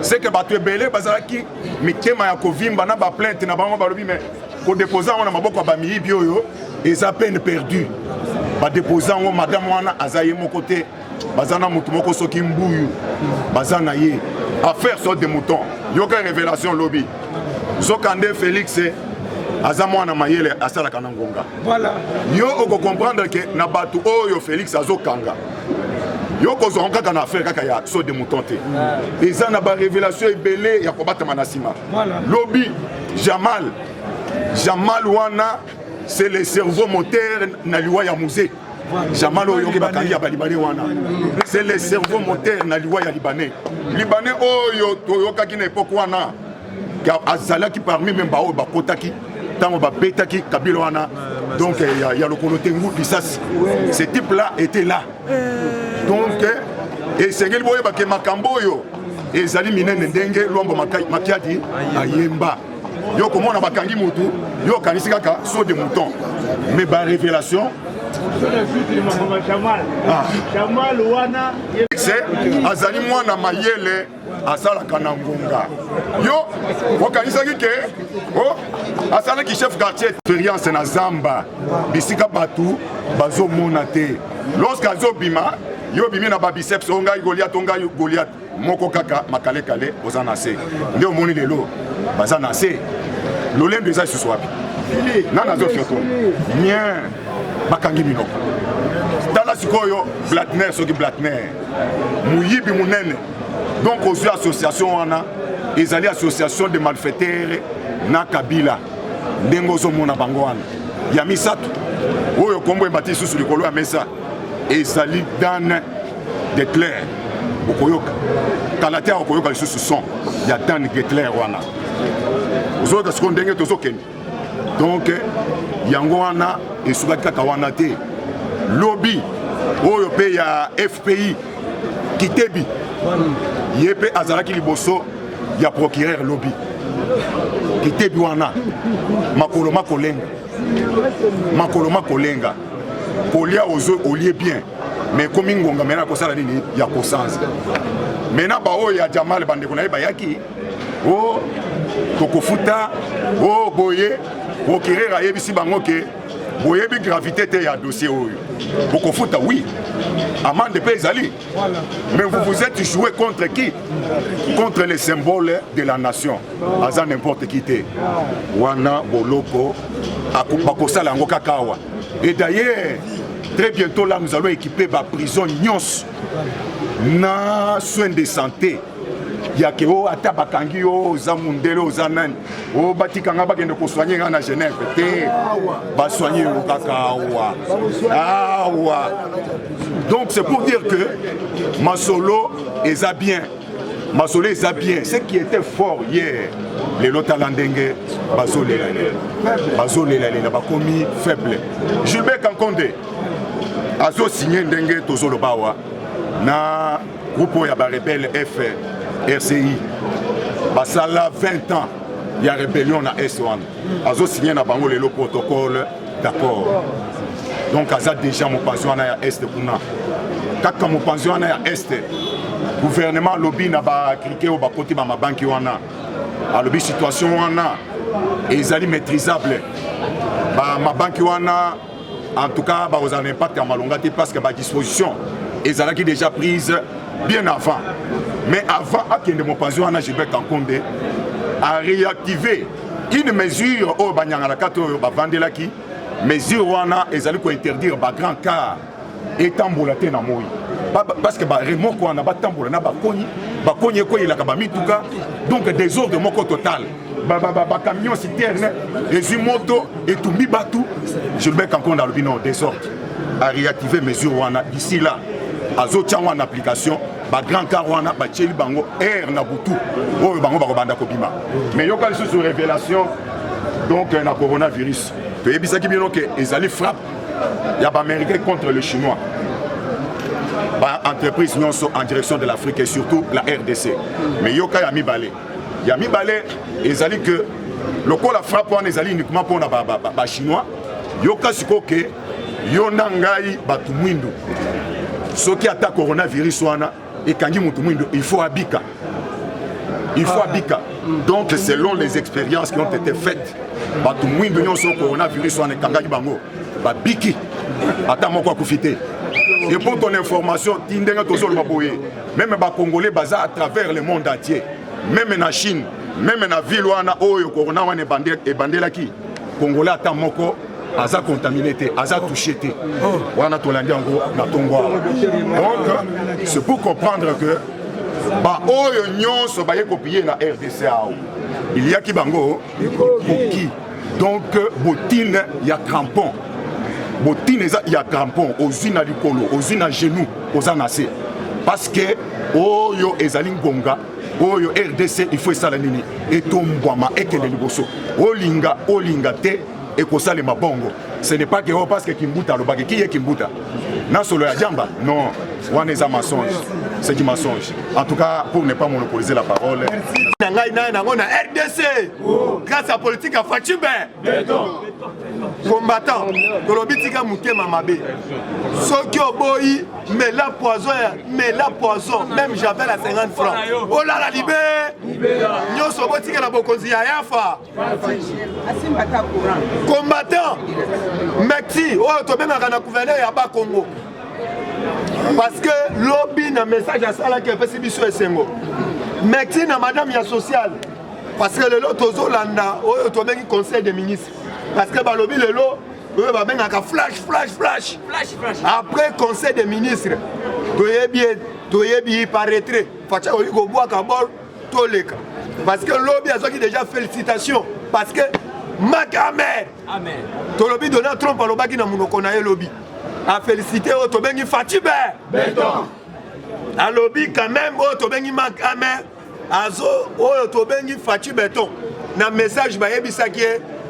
Speaker 6: C'est que Batu Belé Bazaraki, mitema ya kovimba na ba plainte na bango balobi mais ko déposer on a maboko ba mi bioyo et ça peine perdue. Va déposer on madame Wana azaye mon côté bazana mutu moko soki mbuyu bazana ye affaire sorte de mouton. Yoka révélation lobby. Zokande Félix Azamo na mayele asala kanangonga. Voilà. Yo oko comprendre que na batu oyo Félix azokanga. Yo ko zonga kana affaire kaka ya so de moutonte. Eza na ba révélation ebele ya kobata manasima. Voilà. Lobby Jamal wana c'est le cerveau moteur na liwa ya musée. Jamal oyo ke bakangi ya balibane wana. C'est le cerveau moteur na liwa ya libanais. Libanais oyo toyoka ki na époque wana. Azala qui parmi même ba oyo bakotaki tant ba betaki Kabila wana donc il y a le Kolotengu Bissas ce type là était là donc et sengeli boye ba ke makambo yo ezali minene ndenge lombo makiadi ayemba yo komona bakangi mutu yo kanisi kaka so de mouton mais ba révélation Jamal wana c'est azali mwana mayele asala kanangonga yo okanisaki ke oh asala ki chef quartier expérience na zamba bisika batu bazo monate lorsque azobima yo bimi na babiceps onga Goliath moko kaka makale kale ozana se nde omoni lelo bazana se lolendo eza susu wapi nana zo fioto bien bakangi minoko tala sikoyo Blatner soki Blatner muyibi munene donc aux associations wana ezali association de malfaiteurs na Kabila ndenge ozomona bango wana ya misato oyo kombo ebati susu likolo ya mesa ezali Dan Getler okoyoka kalatea okoyoka lisusu son ya Dan Getler wana ozoyoka siko ndenge tozokende donc yango wana esukaki kaka wana te lobby oyo pe ya FPI Kitebi yepe azalaki liboso ya procureur lobby Kitebi wana makolo makolenga kolia ozo olie bien mais comme ngonga mena kosala nini ya kosanza mena ba oyo ya Jamal bande kuna bayaki o kokofuta o boye procureur ayebisi bango ke boyebi gravité te ya dossier oyo bokofuta oui amende pe ezali mais vous êtes joué contre qui? Contre les symboles de la nation aza n'importe qui te wana boloko bakosala yango kakawa et d'ailleurs très bientôt là nous allons équiper ba prison nyons na soins de santé ya ke o ata bakangi o oza mundele oza nani o batikanga bakende kosoigne nga na Genève te basoigne yo kaka awa. Donc c'est pour dire que Masolo eza bien. Masolo eza bien. Ce qui était fort hier, les lotalandenge bazolela bakomi faible. Gilbert Kankonde azo signé ndenge tozolo bawa na groupe ya ba rebelle RCI basala 20 ans ya rébellion na S1 azo signé na bango le protocole d'accord. Donc aza déjà mopanzi wana ya Est kuna kaka mopanzi wana ya Est gouvernement lobby na ba cliquer au bakoti ba mabanki wana a lobby situation wana ezali maîtrisable ba mabanki wana en tout cas ba aux impact en malongati parce que ba disposition ezalaki déjà prise bien avant. Mais avant akende mopanzi wana Gilbert Kankonde a réactivé une mesure au banyanga kato ba vandelaki mesure wana ezali ko interdire ba grand car etambola te na moi parce que ba remoko wana ba tambola na ba konyi ko ilaka ba mituka donc désordre moko total ba camion citerne les moto et tout mi batu Gilbert Kankonde alobi non désordre a réactiver mesure wana d'ici là azo tchangwa en application ba grand car wana ba tcheli bango air na butu oyo bango ba kobanda kobima mais yoka sur révélation donc na coronavirus to yebisaki bino ke ezali frappe ya ba américain contre le chinois ba entreprise nyonso en direction de l'Afrique et surtout la RDC mais yoka ya mibale ezali que lokola frappe wana ezali uniquement pour na ba chinois yoka siko ke yona ngai batu mwindu soki ata coronavirus wana ekangi mutu mwindu il faut abika. Donc selon les expériences qui ont été faites batu mwindu nyonso coronavirus wana ekangaki bango babiki ata moko akufite. Et pour ton information, même les Congolais baza à travers le monde entier, même en Chine, même en ville où on a corona et bandela qui Congolais attend moko aza contaminé aza touché wana tolandi ngo na tongwa. Donc c'est pour comprendre que ba oyo nyonso ba copier na RDC il y a qui bango qui donc botine ya crampon. Botine il y a crampon aux unes à l'icolo, aux unes à genoux, aux anasés. Parce que oyo ezali ngonga, oyo RDC il faut ça la nini et tombwama ekende liboso. Olinga te et ko sale mabongo. Ce n'est pas que parce que Kimbuta le bagé qui est Kimbuta. Na solo ya jamba non, wana eza mensonge. C'est du mensonge. En tout cas pour ne pas monopoliser la parole.
Speaker 3: Nangai na RDC grâce à politique à Fatibe. Combattant, Kolobitika Mutema Mabe. Soki Oboyi, mais la poison, même j'avais la 50 francs. Oh là la libé, Nyoso Botika la Bokonzi ya Yafa. Combattant, Mekti, oh Tobena Rana gouverneur ya ba Congo. Parce que lobby na message à ça là qui est fait sur Essengo. Mekti na madame ya social. Parce que le lot Tozolanda, oh Tobengi conseil des ministres. Parce que balobi le lot, flash. Après conseil des ministres, toyebi paraîtrait. Facha oyigo bois kabor toleka. Parce que lobby a déjà félicitations. Parce que Makamer, amen. Tolobi donna Trump à l'obaki na munoko na lobby. A félicité au Tobengi Fatibe. Béton. A lobby quand même au Tobengi Makamer. Azo au Tobengi Fatibe Béton. Na message ba yebisaki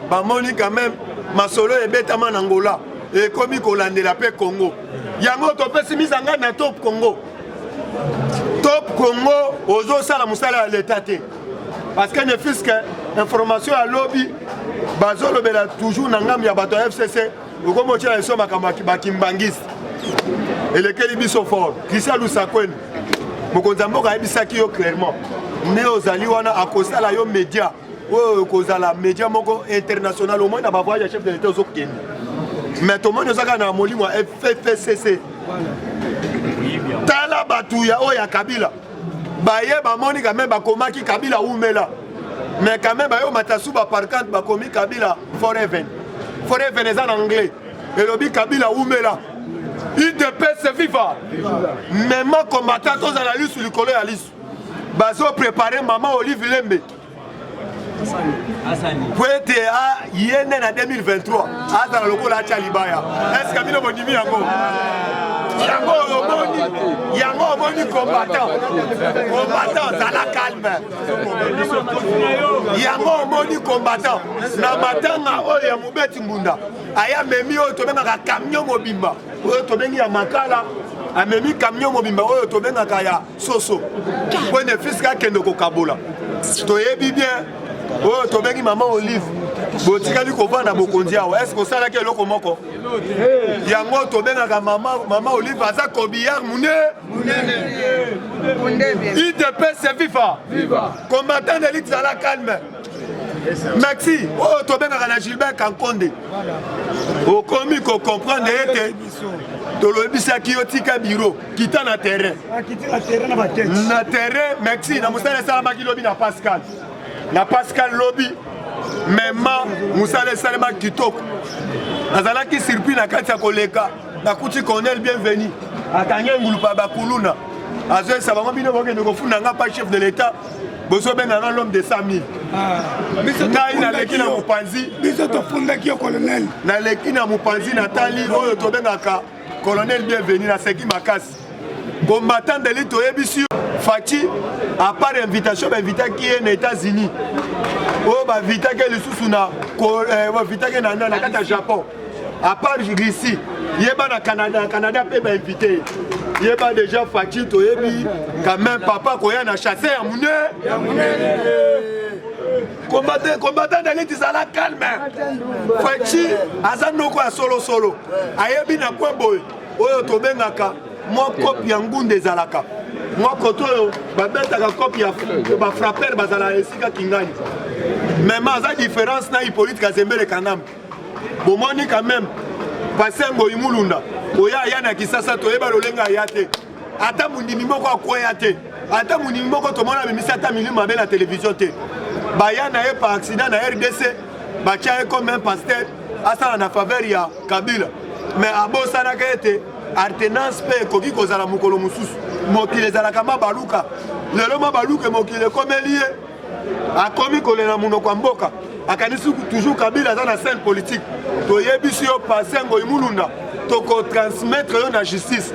Speaker 3: bamoni quand même masolo ebetama na Angola et komi kolande la paix Congo. Yango to pessimisa nga na top Congo. Top Congo ozo sala musala à l'état té. Parce que ne fils que information à lobby bazolo bela toujours na ngam ya bato FCC ukomo tshela so makamba bakimbangisi. Et le kelibiso fort. Christian Lusakwen. Mokonzamboka ebisaki yo clairement. Ne ozali wana akosala yo média. Oh, cause la média moko international au moins na ba voyage chef de l'État aux Kenya. Mais tout le monde nous a na moli moi FFCC. Tala batuya o ya Kabila. Baye ba moni quand même ba komaki Kabila umela. Mais quand même ba yo matasu ba parkant ba komi Kabila forever. Forever les en anglais. Et lobi Kabila umela. Il de paix se viva. Même combattant tous à la liste sur le collet à liste. bazo préparer maman Olive Lembe pour être à Yéne en 2023 à la locola Tchalibaya. Est-ce que vous avez dit yango moni combattant ça la calme yango moni combattant na matanga oyo ya mobeti mbunda aya memi oyo tobengaka camion mobimba oyo tobengi ya makala amemi camion mobimba oyo tobengaka ya soso po ne fiska kende kokabola toyebi bien oyo tobengi mama Olive botikali kovanda bokonzi awa est-ce que osalaki eloko moko yango tobengaka mama Olive aza kobiyar munene IDP c'est viva combattant de l'élite zala calme merci oyo tobengaka na Gilbert Kankonde okomi kocomprendre ete tolobisaki yo tika biro kita na terrain na terrain merci na mosala esalamaki lobi na Pascal lobi mema musala esalema kitoko azalaki surpris na kati ya koleka nakuti Cornel bienvenu akange ngulupa bakuluna azoyesa bango bino bokende kofunda nga pas chef de l'état bozobenganga l'homme de 100 000 ngai naleki na mopanzi
Speaker 4: biso tofundaki yo colonel
Speaker 3: naleki na mopanzi natali oyo tobengaka colonel bienvenu naseki makasi combattant de l'élite oyebisi Fachi à part invitation bavitaki ye na États-Unis oyo bavitaki lisusu na bavitaki na kati ya Japon à part Russie yeba na Canada mpe bainvite yeba déjà Fachi toyebi quand même papa koya na chasse ya munene combattant de l'élite ezala calme Fachi aza noko ya solo ayebi na kwe boye oyo tobengaka mwa kopi ya ngunda ezalaka mwa koto oyo babetaka kopi ya bafrapere bazala esika kingani meme aza différence na Hippolyte Kazembele Kanam bomoni quand même Pasengo Imulunda oya aya na Kisasa toyeba lolenga aya te ata mundimi moko akweya te ata mundimi moko tomona bimisi ata milimu mabe na télévision te baya na ye par accident na RDC batia ye comme un pasteur asala na faveur ya Kabila mais abosanaka ete Artenance pe ekoki kozala mokolo mosusu mokili ezalaka mabaluka lelo mabaluka mokili ekomeli ye akomi kolela monoko ya mboka akanisi toujours Kabila aza na scène politique toyebisi yo Pasengo Imulunda tokotransmettre yo na justice